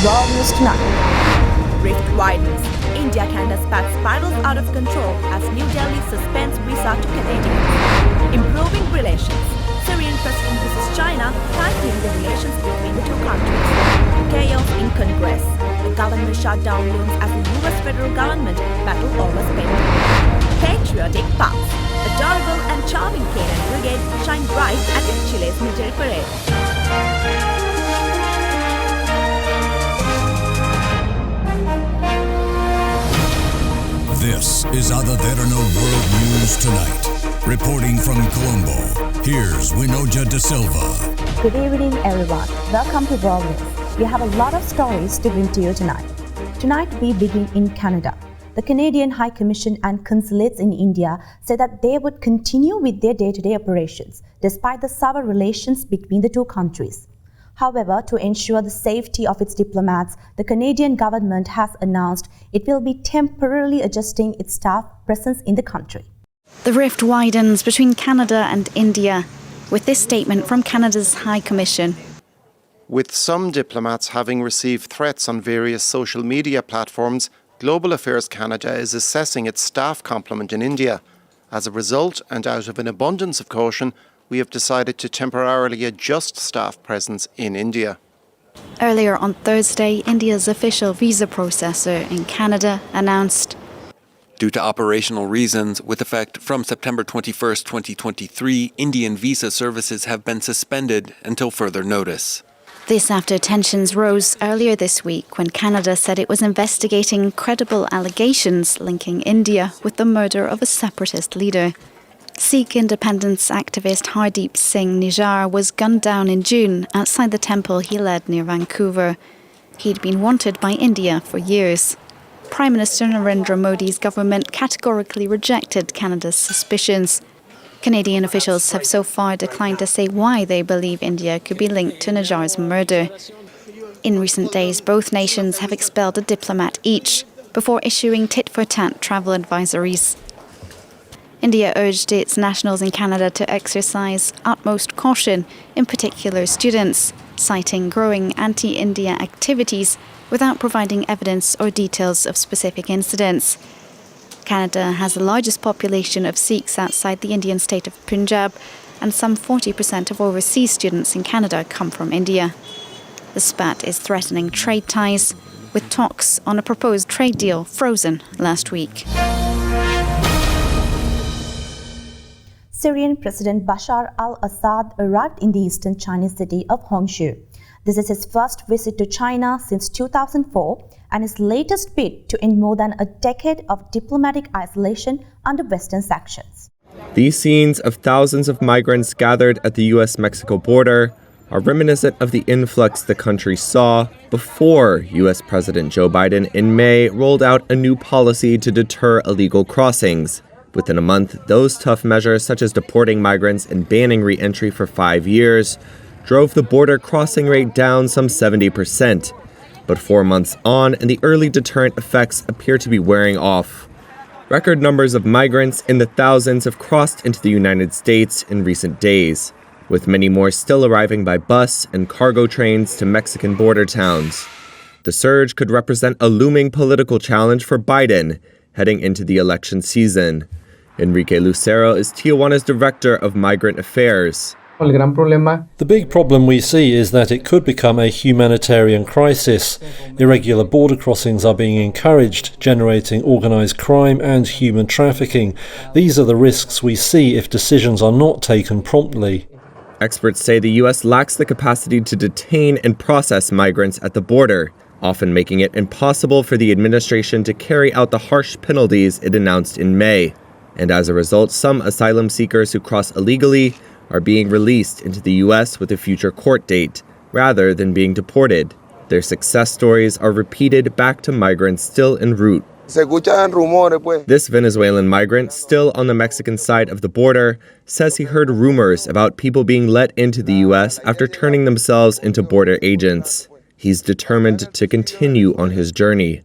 Raw News Tonight. Rift widens. India-Canada spat spirals out of control as New Delhi suspends visa to Canadians. Improving relations. Syrian president visits China, tightening the relations between the two countries. Chaos in Congress. The government shutdown looms as the U.S. federal government battle over spending. Patriotic pups. Adorable and charming canine brigade shine bright at Chile's military parade. This is Ada Derana World News Tonight. Reporting from Colombo, here's Winoja Da Silva. Good evening, everyone. Welcome to Raw News. We have a lot of stories to bring to you tonight. Tonight, we begin in Canada. The Canadian High Commission and consulates in India said that they would continue with their day-to-day operations despite the sour relations between the two countries. However, to ensure the safety of its diplomats, the Canadian government has announced it will be temporarily adjusting its staff presence in the country. The rift widens between Canada and India, with this statement from Canada's High Commission. With some diplomats having received threats on various social media platforms, Global Affairs Canada is assessing its staff complement in India. As a result, and out of an abundance of caution, we have decided to temporarily adjust staff presence in India. Earlier on Thursday, India's official visa processor in Canada announced, due to operational reasons, with effect from September 21, 2023, Indian visa services have been suspended until further notice. This after tensions rose earlier this week when Canada said it was investigating credible allegations linking India with the murder of a separatist leader. Sikh independence activist Hardeep Singh Nijjar was gunned down in June outside the temple he led near Vancouver. He'd been wanted by India for years. Prime Minister Narendra Modi's government categorically rejected Canada's suspicions. Canadian officials have so far declined to say why they believe India could be linked to Nijjar's murder. In recent days, both nations have expelled a diplomat each before issuing tit-for-tat travel advisories. India urged its nationals in Canada to exercise utmost caution, in particular students, citing growing anti-India activities without providing evidence or details of specific incidents. Canada has the largest population of Sikhs outside the Indian state of Punjab, and some 40% of overseas students in Canada come from India. The spat is threatening trade ties, with talks on a proposed trade deal frozen last week. Syrian President Bashar al-Assad arrived in the eastern Chinese city of Hongqiu. This is his first visit to China since 2004 and his latest bid to end more than a decade of diplomatic isolation under Western sanctions. These scenes of thousands of migrants gathered at the U.S.-Mexico border are reminiscent of the influx the country saw before U.S. President Joe Biden in May rolled out a new policy to deter illegal crossings. Within a month, those tough measures, such as deporting migrants and banning re-entry for 5 years, drove the border crossing rate down some 70%. But 4 months on, and the early deterrent effects appear to be wearing off. Record numbers of migrants in the thousands have crossed into the United States in recent days, with many more still arriving by bus and cargo trains to Mexican border towns. The surge could represent a looming political challenge for Biden heading into the election season. Enrique Lucero is Tijuana's Director of Migrant Affairs. The big problem we see is that it could become a humanitarian crisis. Irregular border crossings are being encouraged, generating organized crime and human trafficking. These are the risks we see if decisions are not taken promptly. Experts say the U.S. lacks the capacity to detain and process migrants at the border, often making it impossible for the administration to carry out the harsh penalties it announced in May. And as a result, some asylum seekers who cross illegally are being released into the U.S. with a future court date, rather than being deported. Their success stories are repeated back to migrants still en route. This Venezuelan migrant, still on the Mexican side of the border, says he heard rumors about people being let into the U.S. after turning themselves into border agents. He's determined to continue on his journey.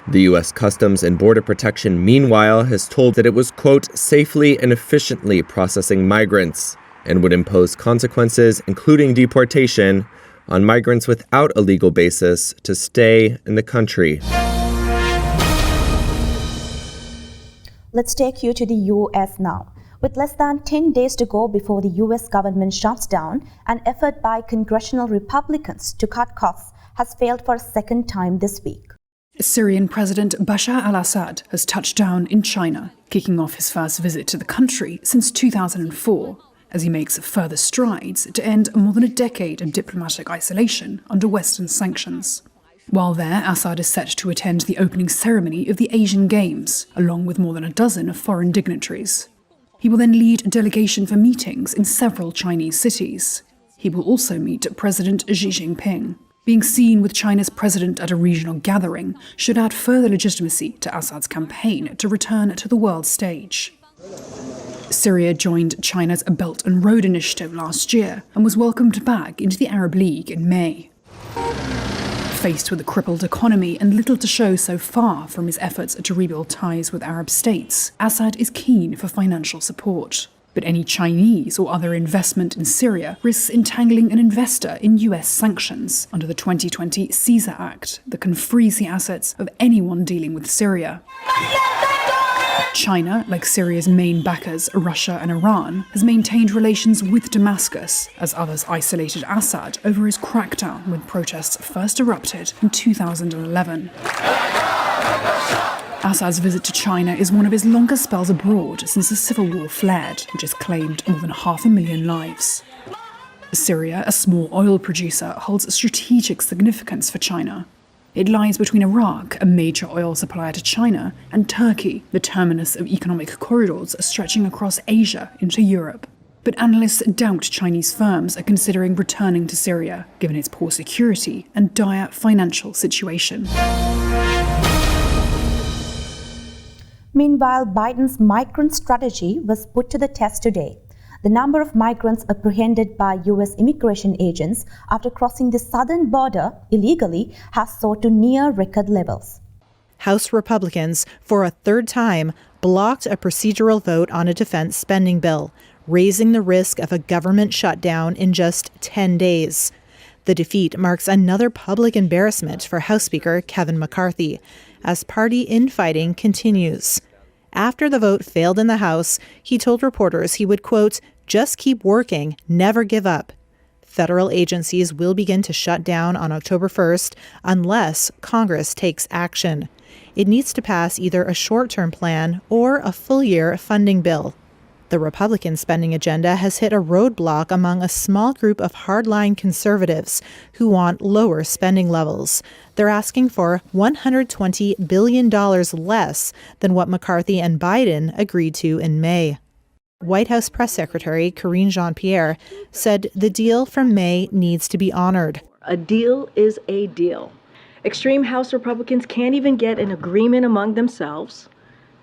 The U.S. Customs and Border Protection, meanwhile, has told that it was, quote, safely and efficiently processing migrants and would impose consequences, including deportation, on migrants without a legal basis to stay in the country. Let's take you to the U.S. now. With less than 10 days to go before the U.S. government shuts down, an effort by congressional Republicans to cut costs has failed for a second time this week. Syrian President Bashar al-Assad has touched down in China, kicking off his first visit to the country since 2004, as he makes further strides to end more than a decade of diplomatic isolation under Western sanctions. While there, Assad is set to attend the opening ceremony of the Asian Games, along with more than a dozen foreign dignitaries. He will then lead a delegation for meetings in several Chinese cities. He will also meet President Xi Jinping. Being seen with China's president at a regional gathering should add further legitimacy to Assad's campaign to return to the world stage. Syria joined China's Belt and Road Initiative last year and was welcomed back into the Arab League in May. Faced with a crippled economy and little to show so far from his efforts to rebuild ties with Arab states, Assad is keen for financial support. But any Chinese or other investment in Syria risks entangling an investor in US sanctions under the 2020 Caesar Act that can freeze the assets of anyone dealing with Syria. China, like Syria's main backers, Russia and Iran, has maintained relations with Damascus, as others isolated Assad over his crackdown when protests first erupted in 2011. Assad's visit to China is one of his longest spells abroad since the civil war flared, which has claimed more than 500,000 lives. Syria, a small oil producer, holds strategic significance for China. It lies between Iraq, a major oil supplier to China, and Turkey, the terminus of economic corridors stretching across Asia into Europe. But analysts doubt Chinese firms are considering returning to Syria, given its poor security and dire financial situation. Meanwhile, Biden's migrant strategy was put to the test today. The number of migrants apprehended by U.S. immigration agents after crossing the southern border illegally has soared to near record levels. House Republicans, for a third time, blocked a procedural vote on a defense spending bill, raising the risk of a government shutdown in just 10 days. The defeat marks another public embarrassment for House Speaker Kevin McCarthy, as party infighting continues. After the vote failed in the House, he told reporters he would, quote, "just keep working, never give up." Federal agencies will begin to shut down on October 1st unless Congress takes action. It needs to pass either a short-term plan or a full-year funding bill. The Republican spending agenda has hit a roadblock among a small group of hardline conservatives who want lower spending levels. They're asking for $120 billion less than what McCarthy and Biden agreed to in May. White House Press Secretary Karine Jean-Pierre said the deal from May needs to be honored. A deal is a deal. Extreme House Republicans can't even get an agreement among themselves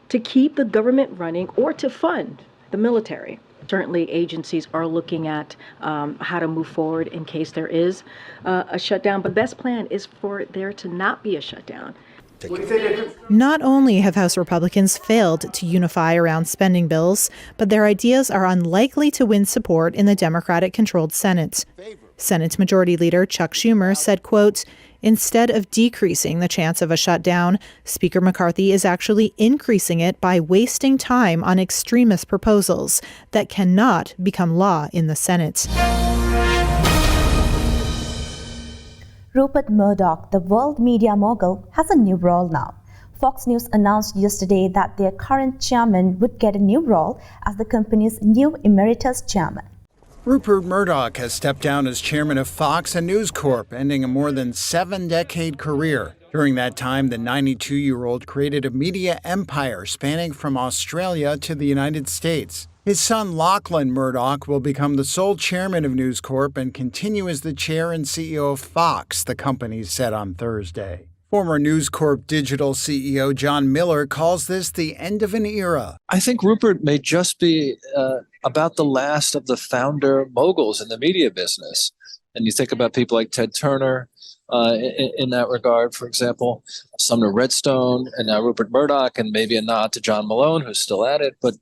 to keep the government running or to fund the military. Certainly agencies are looking at how to move forward in case there is a shutdown. But the best plan is for there to not be a shutdown. Not only have House Republicans failed to unify around spending bills, but their ideas are unlikely to win support in the Democratic-controlled Senate. Senate Majority Leader Chuck Schumer said, quote, "Instead of decreasing the chance of a shutdown, Speaker McCarthy is actually increasing it by wasting time on extremist proposals that cannot become law in the Senate." Rupert Murdoch, the world media mogul, has a new role now. Fox News announced yesterday that their current chairman would get a new role as the company's new emeritus chairman. Rupert Murdoch has stepped down as chairman of Fox and News Corp, ending a more than 7-decade career. During that time, the 92-year-old created a media empire spanning from Australia to the United States. His son Lachlan Murdoch will become the sole chairman of News Corp and continue as the chair and CEO of Fox, the company said on Thursday. Former News Corp digital CEO John Miller calls this the end of an era. I think Rupert may just be about the last of the founder moguls in the media business. And you think about people like Ted Turner in that regard, for example, Sumner Redstone, and now Rupert Murdoch, and maybe a nod to John Malone, who's still at it. But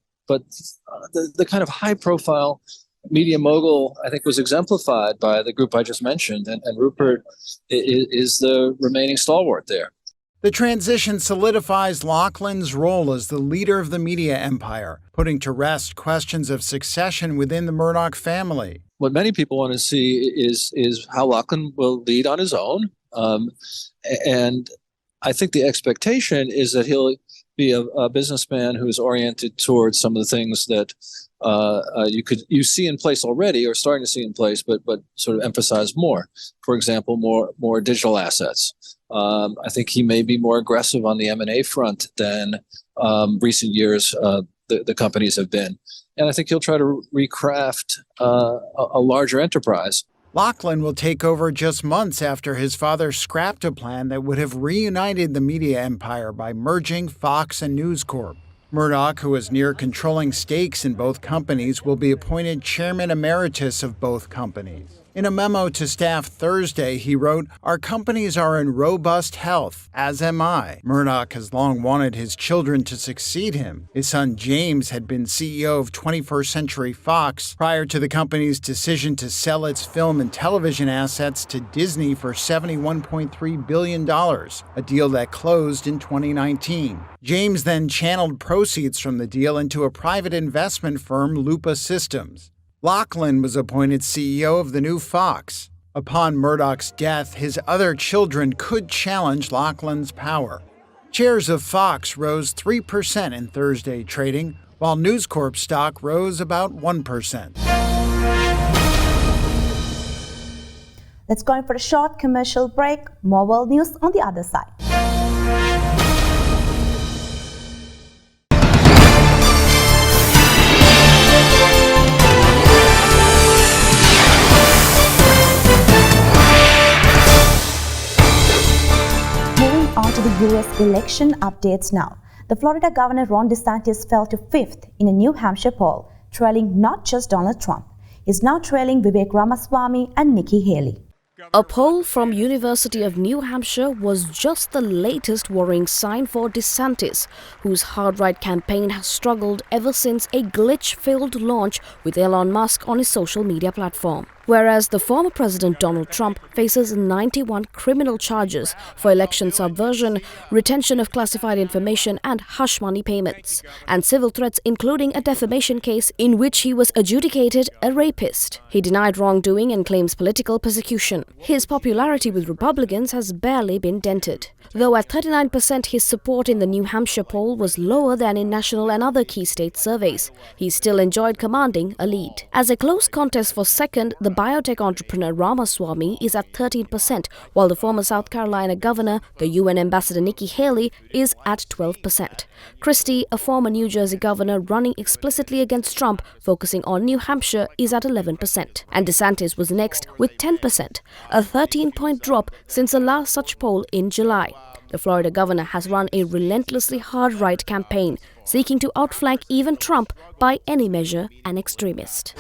the kind of high-profile media mogul, I think, was exemplified by the group I just mentioned, and Rupert is the remaining stalwart there. The transition solidifies Lachlan's role as the leader of the media empire, putting to rest questions of succession within the Murdoch family. What many people want to see is how Lachlan will lead on his own. And I think the expectation is that he'll be a businessman who's oriented towards some of the things that you see in place already, or starting to see in place, but sort of emphasize more. For example, more digital assets. I think he may be more aggressive on the M&A front than recent years the companies have been. And I think he'll try to recraft a larger enterprise. Lachlan will take over just months after his father scrapped a plan that would have reunited the media empire by merging Fox and News Corp. Murdoch, who has near controlling stakes in both companies, will be appointed chairman emeritus of both companies. In a memo to staff Thursday, he wrote, "Our companies are in robust health, as am I." Murdoch has long wanted his children to succeed him. His son James had been CEO of 21st Century Fox prior to the company's decision to sell its film and television assets to Disney for $71.3 billion, a deal that closed in 2019. James then channeled proceeds from the deal into a private investment firm, Lupa Systems. Lachlan was appointed CEO of the new Fox. Upon Murdoch's death, his other children could challenge Lachlan's power. Shares of Fox rose 3% in Thursday trading, while News Corp stock rose about 1%. Let's go in for a short commercial break. More world news on the other side. On to the U.S. election updates now. The Florida Governor Ron DeSantis fell to 5th in a New Hampshire poll, trailing not just Donald Trump. He's now trailing Vivek Ramaswamy and Nikki Haley. A poll from University of New Hampshire was just the latest worrying sign for DeSantis, whose hard-right campaign has struggled ever since a glitch-filled launch with Elon Musk on his social media platform. Whereas the former President Donald Trump faces 91 criminal charges for election subversion, retention of classified information and hush money payments, and civil threats including a defamation case in which he was adjudicated a rapist. He denied wrongdoing and claims political persecution. His popularity with Republicans has barely been dented. Though at 39% his support in the New Hampshire poll was lower than in national and other key state surveys, he still enjoyed commanding a lead. As a close contest for second, the biotech entrepreneur Ramaswamy is at 13%, while the former South Carolina governor, the UN ambassador Nikki Haley, is at 12%. Christie, a former New Jersey governor running explicitly against Trump, focusing on New Hampshire, is at 11%. And DeSantis was next with 10%, a 13-point drop since the last such poll in July. The Florida governor has run a relentlessly hard-right campaign, seeking to outflank even Trump by any measure an extremist.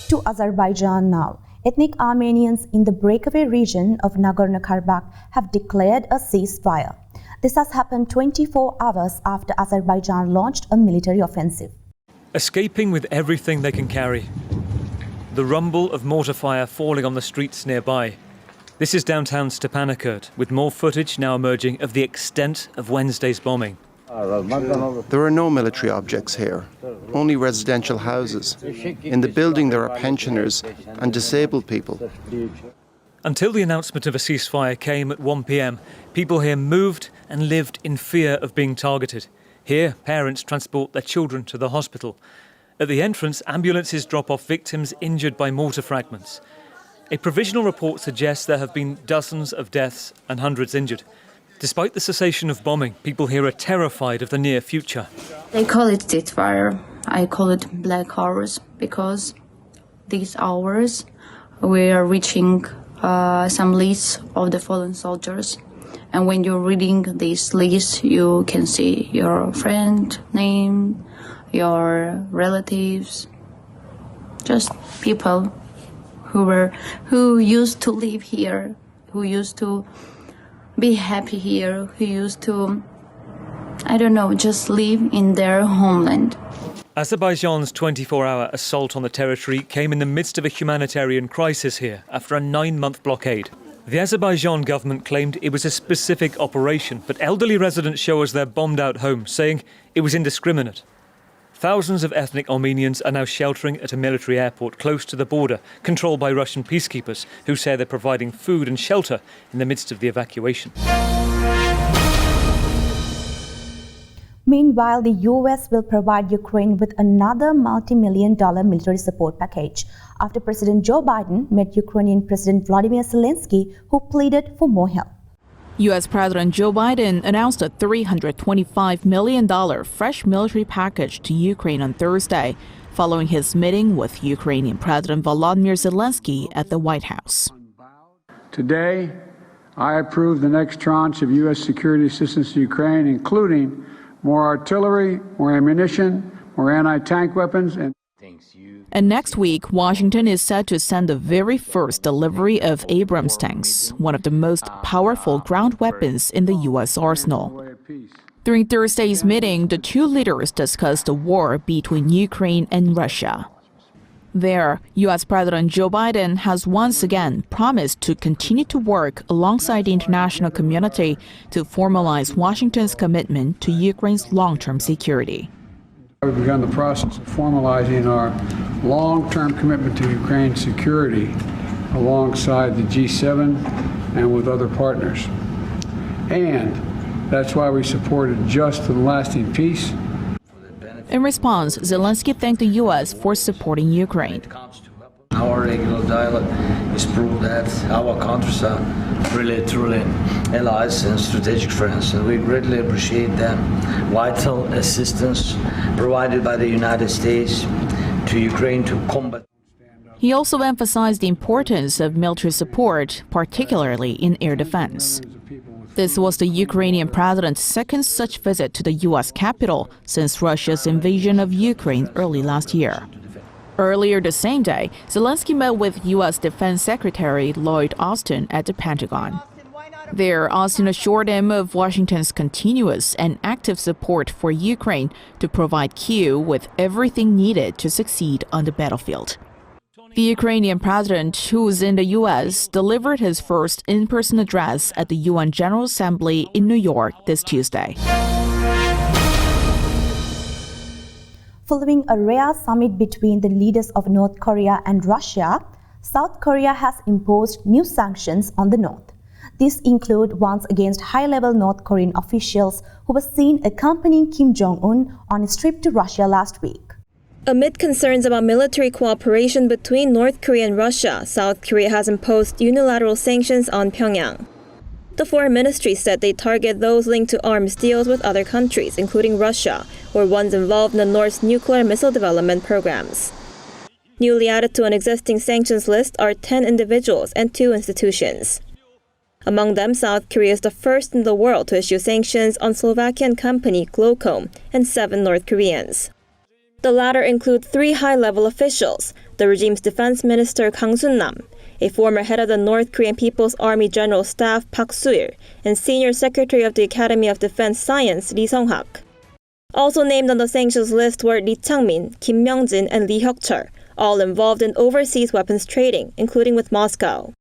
To Azerbaijan now. Ethnic Armenians in the breakaway region of Nagorno-Karabakh have declared a ceasefire. This has happened 24 hours after Azerbaijan launched a military offensive. Escaping with everything they can carry. The rumble of mortar fire falling on the streets nearby. This is downtown Stepanakert, with more footage now emerging of the extent of Wednesday's bombing. There are no military objects here, only residential houses. In the building there are pensioners and disabled people. Until the announcement of a ceasefire came at 1 p.m, people here moved and lived in fear of being targeted. Here, parents transport their children to the hospital. At the entrance, ambulances drop off victims injured by mortar fragments. A provisional report suggests there have been dozens of deaths and hundreds injured. Despite the cessation of bombing, people here are terrified of the near future. They call it Ceasefire. I call it black hours because these hours we are reaching some lists of the fallen soldiers. And when you're reading these lists, you can see your friend name, your relatives, just people who used to live here, who used to be happy here, who used to just live in their homeland. Azerbaijan's 24-hour assault on the territory came in the midst of a humanitarian crisis here after a 9-month blockade. The Azerbaijan government claimed it was a specific operation, but elderly residents show us their bombed-out homes, saying it was indiscriminate. Thousands of ethnic Armenians are now sheltering at a military airport close to the border, controlled by Russian peacekeepers, who say they're providing food and shelter in the midst of the evacuation. Meanwhile, the U.S. will provide Ukraine with another multi-million-dollar military support package after President Joe Biden met Ukrainian President Volodymyr Zelensky, who pleaded for more help. U.S. President Joe Biden announced a $325 million fresh military package to Ukraine on Thursday, following his meeting with Ukrainian President Volodymyr Zelensky at the White House. Today, I approve the next tranche of U.S. security assistance to Ukraine, including more artillery, more ammunition, more anti-tank weapons, And next week, Washington is set to send the very first delivery of Abrams tanks, one of the most powerful ground weapons in the U.S. arsenal. During Thursday's meeting, the two leaders discussed the war between Ukraine and Russia. There, U.S. President Joe Biden has once again promised to continue to work alongside the international community to formalize Washington's commitment to Ukraine's long-term security. We've begun the process of formalizing our long-term commitment to Ukraine's security alongside the G7 and with other partners. And that's why we supported just and lasting peace. In response, Zelensky thanked the U.S. for supporting Ukraine. Our regular dialogue is proof that our countries are really, truly allies and strategic friends, and we greatly appreciate the vital assistance provided by the United States to Ukraine to combat. He also emphasized the importance of military support, particularly in air defense. This was the Ukrainian president's second such visit to the U.S. capital since Russia's invasion of Ukraine early last year. Earlier the same day, Zelensky met with U.S. Defense Secretary Lloyd Austin at the Pentagon. There, Austin assured him of Washington's continuous and active support for Ukraine to provide Kyiv with everything needed to succeed on the battlefield. The Ukrainian president, who is in the U.S., delivered his first in-person address at the UN General Assembly in New York this Tuesday. Following a rare summit between the leaders of North Korea and Russia, South Korea has imposed new sanctions on the North. These include ones against high-level North Korean officials who were seen accompanying Kim Jong-un on his trip to Russia last week. Amid concerns about military cooperation between North Korea and Russia, South Korea has imposed unilateral sanctions on Pyongyang. The foreign ministry said they target those linked to arms deals with other countries, including Russia, or ones involved in the North's nuclear missile development programs. Newly added to an existing sanctions list are 10 individuals and 2 institutions. Among them, South Korea is the first in the world to issue sanctions on Slovakian company Glocom and 7 North Koreans. The latter include 3 high-level officials, the regime's defense minister Kang Sun-nam, a former head of the North Korean People's Army General Staff Park Soo-il, and senior secretary of the Academy of Defense Science Lee Sung-hak. Also named on the sanctions list were Lee Chang-min, Kim Myung-jin, and Lee Hyuk-chul, all involved in overseas weapons trading, including with Moscow.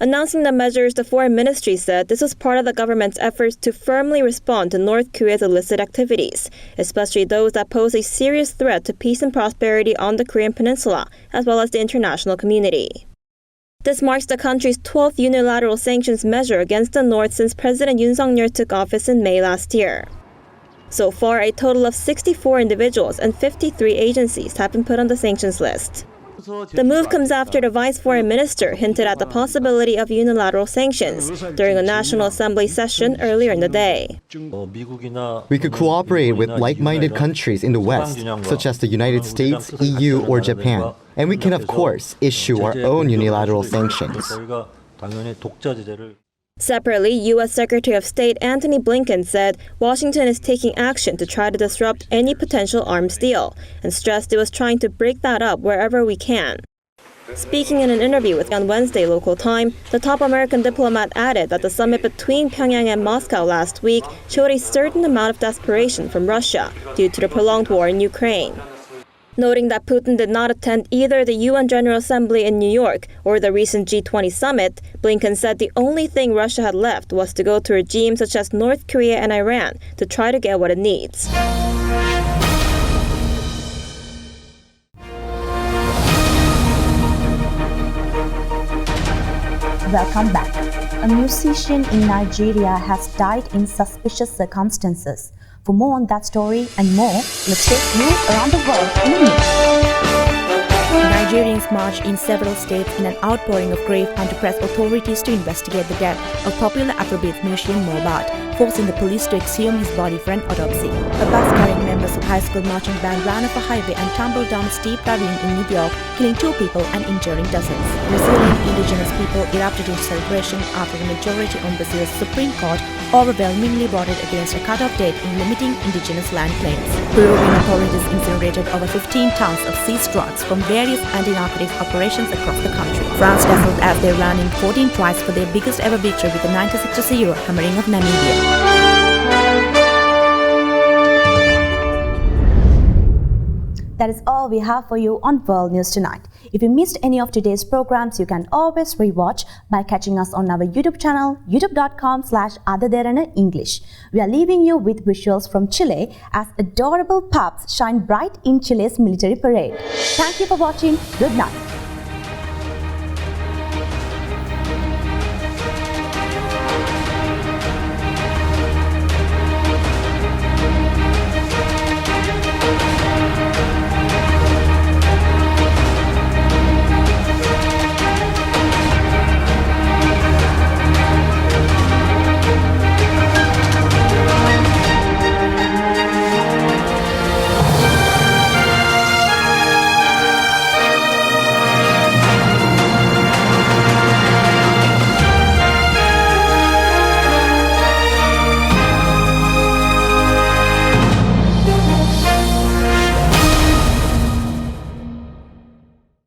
Announcing the measures, the foreign ministry said this was part of the government's efforts to firmly respond to North Korea's illicit activities, especially those that pose a serious threat to peace and prosperity on the Korean peninsula, as well as the international community. This marks the country's 12th unilateral sanctions measure against the North since President Yoon Suk-yeol took office in May last year. So far, a total of 64 individuals and 53 agencies have been put on the sanctions list. The move comes after the vice foreign minister hinted at the possibility of unilateral sanctions during a National Assembly session earlier in the day. We could cooperate with like-minded countries in the West, such as the United States, EU, or Japan. And we can, of course, issue our own unilateral sanctions. Separately, U.S. Secretary of State Antony Blinken said Washington is taking action to try to disrupt any potential arms deal, and stressed it was trying to break that up wherever we can. Speaking in an interview with on Wednesday local time, the top American diplomat added that the summit between Pyongyang and Moscow last week showed a certain amount of desperation from Russia due to the prolonged war in Ukraine. Noting that Putin did not attend either the UN General Assembly in New York or the recent G20 summit, Blinken said the only thing Russia had left was to go to regimes such as North Korea and Iran to try to get what it needs. Welcome back. A musician in Nigeria has died in suspicious circumstances. For more on that story and more, let's take you around the world in a minute. Nigerians marched in several states in an outpouring of grief and to press authorities to investigate the death of popular Afrobeat musician Mohbad, forcing the police to exhume his body for an autopsy. A bus carrying members of high school marching band ran off a highway and tumbled down a steep ravine in New York, killing 2 people and injuring dozens. Brazilian indigenous people erupted into celebration after the majority on Brazil's Supreme Court overwhelmingly voted against a cut-off date in limiting indigenous land claims. Peruvian authorities incinerated over 15 tons of seized drugs from various anti-narcotics operations across the country. France dazzled as they ran in 14 tries for their biggest ever victory with a 96-0 hammering of Namibia. That is all we have for you on World News Tonight. If you missed any of today's programs, you can always rewatch by catching us on our YouTube channel, youtube.com/Derana English. We are leaving you with visuals from Chile as adorable pups shine bright in Chile's military parade. Thank you for watching. Good night.